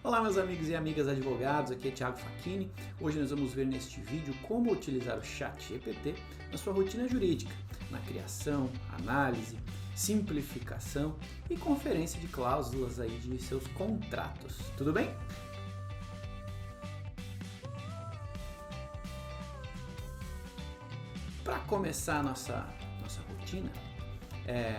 Olá meus amigos e amigas advogados, aqui é Thiago Facchini. Hoje nós vamos ver neste vídeo como utilizar o ChatGPT na sua rotina jurídica, na criação, análise, simplificação e conferência de cláusulas aí de seus contratos. Tudo bem? Para começar a nossa rotina,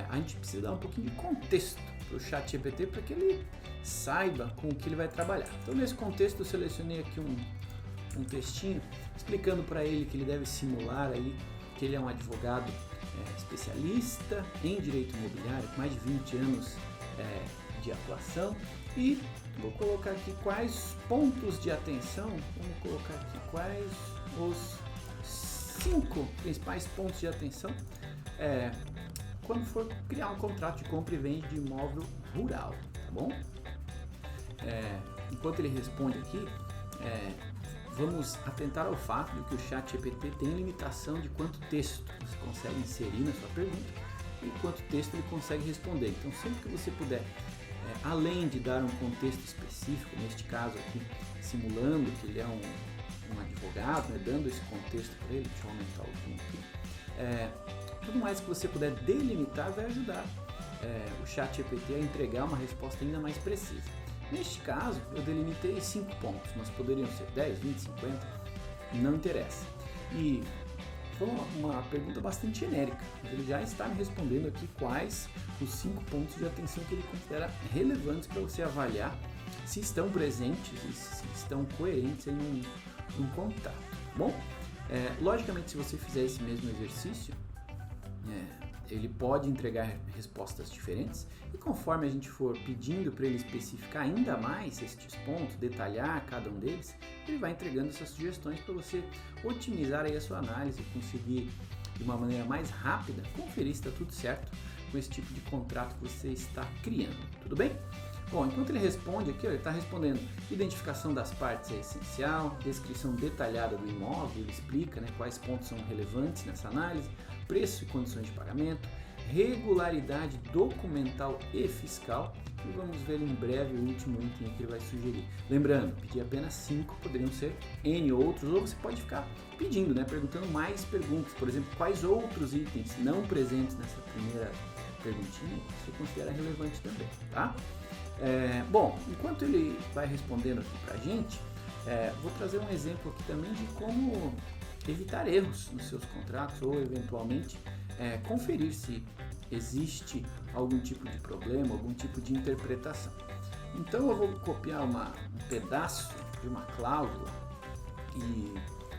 a gente precisa dar um pouquinho de contexto para o ChatGPT para que ele saiba com o que ele vai trabalhar. Então, nesse contexto, eu selecionei aqui um textinho explicando para ele que ele deve simular aí que ele é um advogado especialista em direito imobiliário, com mais de 20 anos de atuação, e vou colocar aqui quais pontos de atenção, vamos colocar aqui quais os 5 principais pontos de atenção quando for criar um contrato de compra e venda de imóvel rural, tá bom? Enquanto ele responde aqui, vamos atentar ao fato de que o ChatGPT tem limitação de quanto texto você consegue inserir na sua pergunta e quanto texto ele consegue responder. Então, sempre que você puder, além de dar um contexto específico, neste caso aqui, simulando que ele é um advogado, dando esse contexto para ele, deixa eu aumentar o zoom aqui, tudo mais que você puder delimitar vai ajudar o ChatGPT a entregar uma resposta ainda mais precisa. Neste caso, eu delimitei 5 pontos, mas poderiam ser 10, 20, 50, não interessa. E foi uma pergunta bastante genérica, mas ele já está me respondendo aqui quais os 5 pontos de atenção que ele considera relevantes para você avaliar se estão presentes e se estão coerentes em um contrato. Bom, logicamente, se você fizer esse mesmo exercício, ele pode entregar respostas diferentes, e conforme a gente for pedindo para ele especificar ainda mais estes pontos, detalhar cada um deles, ele vai entregando essas sugestões para você otimizar aí a sua análise e conseguir de uma maneira mais rápida conferir se está tudo certo com esse tipo de contrato que você está criando. Tudo bem? Bom, enquanto ele responde aqui, ele está respondendo: identificação das partes é essencial, descrição detalhada do imóvel, ele explica quais pontos são relevantes nessa análise, preço e condições de pagamento, regularidade documental e fiscal, e vamos ver em breve o último item que ele vai sugerir. Lembrando, pedir apenas 5, poderiam ser N outros, ou você pode ficar pedindo, perguntando mais perguntas, por exemplo, quais outros itens não presentes nessa primeira perguntinha você considera relevante também, tá? Bom, enquanto ele vai respondendo aqui pra gente, vou trazer um exemplo aqui também de como evitar erros nos seus contratos ou eventualmente conferir se existe algum tipo de problema, algum tipo de interpretação. Então eu vou copiar um pedaço de uma cláusula e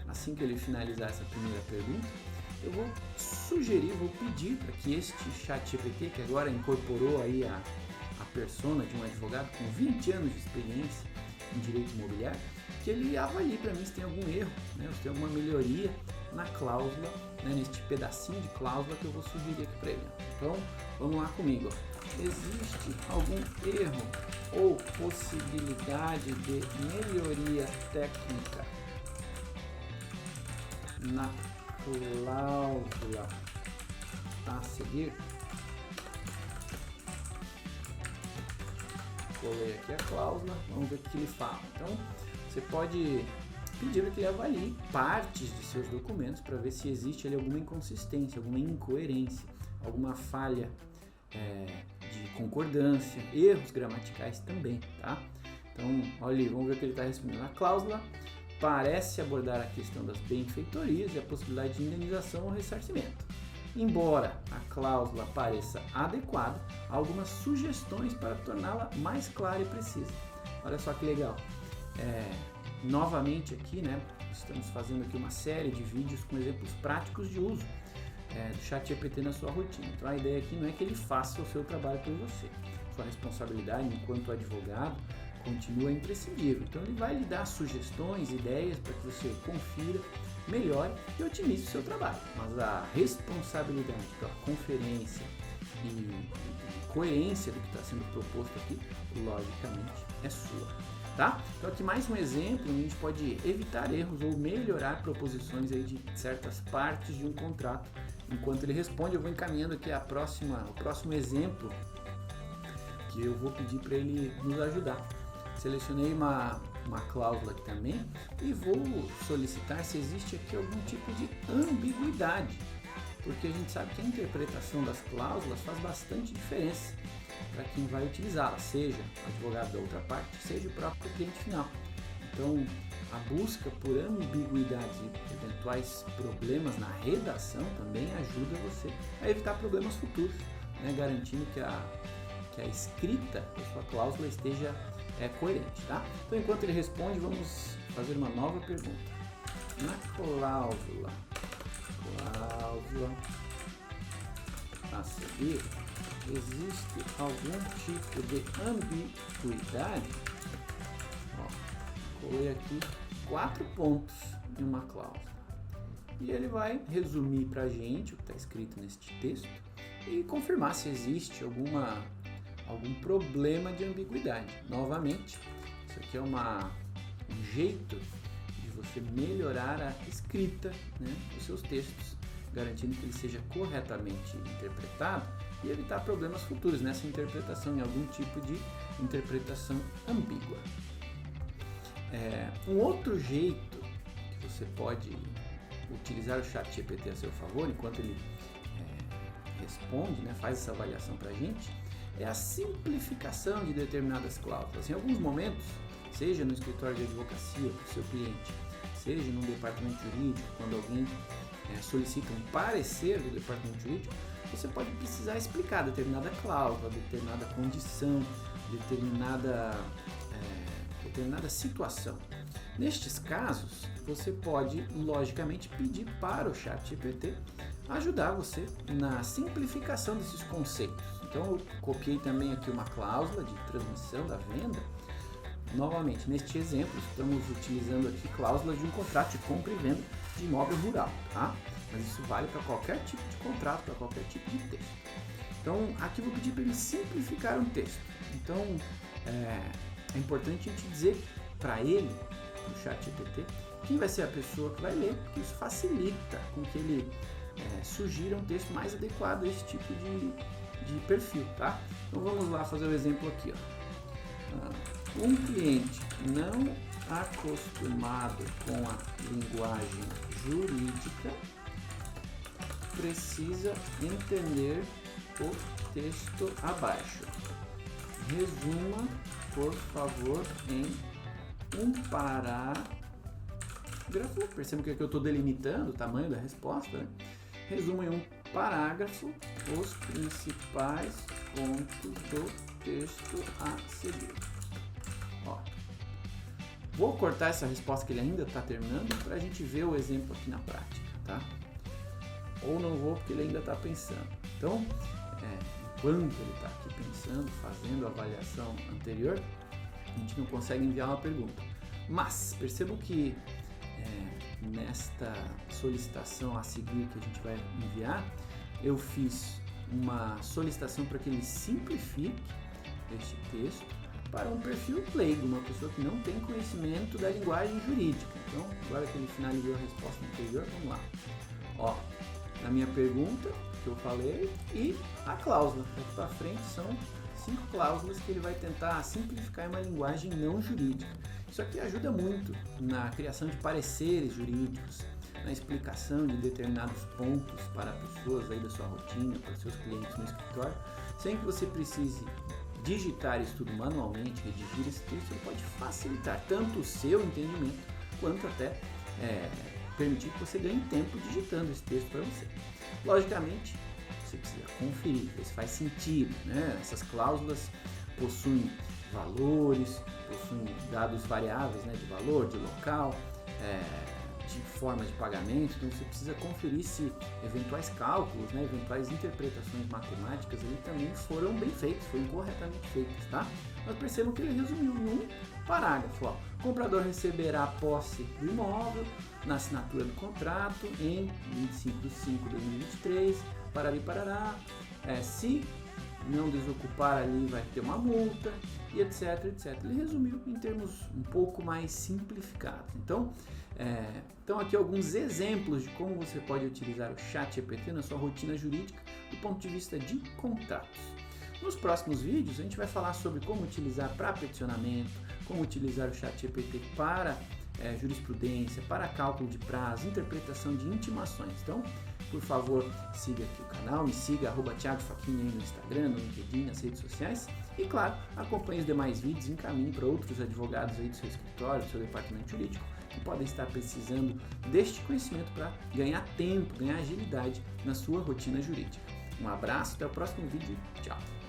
assim que ele finalizar essa primeira pergunta, eu vou sugerir, vou pedir para que este ChatGPT, que agora incorporou aí a persona de um advogado com 20 anos de experiência em direito imobiliário, que ele avalie para mim se tem algum erro, se tem alguma melhoria na cláusula, neste pedacinho de cláusula que eu vou sugerir aqui para ele. Então, vamos lá comigo. Existe algum erro ou possibilidade de melhoria técnica na cláusula a seguir? Colei aqui a cláusula, vamos ver o que ele fala. Então, você pode pedir que ele avalie partes de seus documentos para ver se existe ali alguma inconsistência, alguma incoerência, alguma falha de concordância, erros gramaticais também, tá? Então, olha ali, vamos ver o que ele está respondendo. A cláusula parece abordar a questão das benfeitorias e a possibilidade de indenização ou ressarcimento. Embora a cláusula pareça adequada, há algumas sugestões para torná-la mais clara e precisa. Olha só que legal. Novamente aqui, estamos fazendo aqui uma série de vídeos com exemplos práticos de uso do ChatGPT na sua rotina. Então a ideia aqui não é que ele faça o seu trabalho por você. Sua responsabilidade enquanto advogado continua imprescindível. Então ele vai lhe dar sugestões, ideias para que você confira, melhore e otimize o seu trabalho. Mas a responsabilidade pela conferência e coerência do que está sendo proposto aqui, logicamente, é sua. Tá? Então aqui mais um exemplo onde a gente pode evitar erros ou melhorar proposições aí de certas partes de um contrato. Enquanto ele responde, eu vou encaminhando aqui o próximo exemplo que eu vou pedir para ele nos ajudar. Selecionei uma cláusula aqui também e vou solicitar se existe aqui algum tipo de ambiguidade, porque a gente sabe que a interpretação das cláusulas faz bastante diferença para quem vai utilizá-la, seja o advogado da outra parte, seja o próprio cliente final. Então, a busca por ambiguidades e eventuais problemas na redação também ajuda você a evitar problemas futuros, né? Garantindo que a escrita da sua cláusula esteja coerente, tá? Então, enquanto ele responde, vamos fazer uma nova pergunta. Na cláusula a seguir, existe algum tipo de ambiguidade? Colei aqui 4 pontos em uma cláusula. E ele vai resumir para a gente o que está escrito neste texto e confirmar se existe algum problema de ambiguidade. Novamente, isso aqui é um jeito de você melhorar a escrita, né, dos seus textos, garantindo que ele seja corretamente interpretado e evitar problemas futuros nessa interpretação, em algum tipo de interpretação ambígua. Um outro jeito que você pode utilizar o ChatGPT a seu favor, enquanto ele responde, né, faz essa avaliação para a gente, é a simplificação de determinadas cláusulas. Em alguns momentos, seja no escritório de advocacia para o seu cliente, seja no departamento jurídico, quando alguém solicita um parecer do departamento jurídico, você pode precisar explicar determinada cláusula, determinada condição, determinada situação. Nestes casos, você pode, logicamente, pedir para o ChatGPT ajudar você na simplificação desses conceitos. Então, eu copiei também aqui uma cláusula de transmissão da venda. Novamente, neste exemplo, estamos utilizando aqui cláusulas de um contrato de compra e venda de imóvel rural, tá? Mas isso vale para qualquer tipo de contrato, para qualquer tipo de texto. Então, aqui eu vou pedir para ele simplificar um texto. Então, é importante a gente dizer para ele, o ChatGPT, quem vai ser a pessoa que vai ler, porque isso facilita com que ele sugira um texto mais adequado a esse tipo de perfil, tá? Então vamos lá fazer o exemplo aqui, ó. Um cliente não acostumado com a linguagem jurídica precisa entender o texto abaixo. Resuma, por favor, em um parágrafo. Perceba que aqui eu estou delimitando o tamanho da resposta, né? Resuma em um parágrafo os principais pontos do texto a seguir. Ó, vou cortar essa resposta que ele ainda está terminando para a gente ver o exemplo aqui na prática, tá? Ou não vou porque ele ainda está pensando. Então, enquanto ele está aqui pensando, fazendo a avaliação anterior, a gente não consegue enviar uma pergunta. Mas percebam que nesta solicitação a seguir que a gente vai enviar, eu fiz uma solicitação para que ele simplifique este texto para um perfil leigo, uma pessoa que não tem conhecimento da linguagem jurídica. Então, agora que ele finalizou a resposta anterior, vamos lá. Ó, na minha pergunta que eu falei e a cláusula. Daqui para frente são 5 cláusulas que ele vai tentar simplificar em uma linguagem não jurídica. Isso aqui ajuda muito na criação de pareceres jurídicos, na explicação de determinados pontos para pessoas aí da sua rotina, para seus clientes no escritório, sem que você precise digitar isso tudo manualmente, redigir esse texto. Ele pode facilitar tanto o seu entendimento, quanto até permitir que você ganhe tempo digitando esse texto para você. Logicamente, você precisa conferir, ver se faz sentido, né? Essas cláusulas possuem valores, possuem dados variáveis, né, de valor, de local, de forma de pagamento. Então você precisa conferir se eventuais cálculos, né, eventuais interpretações matemáticas ali também foram bem feitas, foram corretamente feitas, tá? Mas percebam que ele resumiu em um parágrafo, ó. O comprador receberá a posse do imóvel na assinatura do contrato em 25/5/2023, parará, se não desocupar ali vai ter uma multa e etc, etc. Ele resumiu em termos um pouco mais simplificados. Então aqui alguns exemplos de como você pode utilizar o ChatGPT na sua rotina jurídica do ponto de vista de contratos. Nos próximos vídeos a gente vai falar sobre como utilizar para peticionamento, como utilizar o ChatGPT para jurisprudência, para cálculo de prazo, interpretação de intimações. Então, por favor, siga aqui o canal, me siga, @Thiago Facchini aí no Instagram, no LinkedIn, nas redes sociais. E claro, acompanhe os demais vídeos e encaminhe para outros advogados aí do seu escritório, do seu departamento jurídico, que podem estar precisando deste conhecimento para ganhar tempo, ganhar agilidade na sua rotina jurídica. Um abraço, até o próximo vídeo, tchau!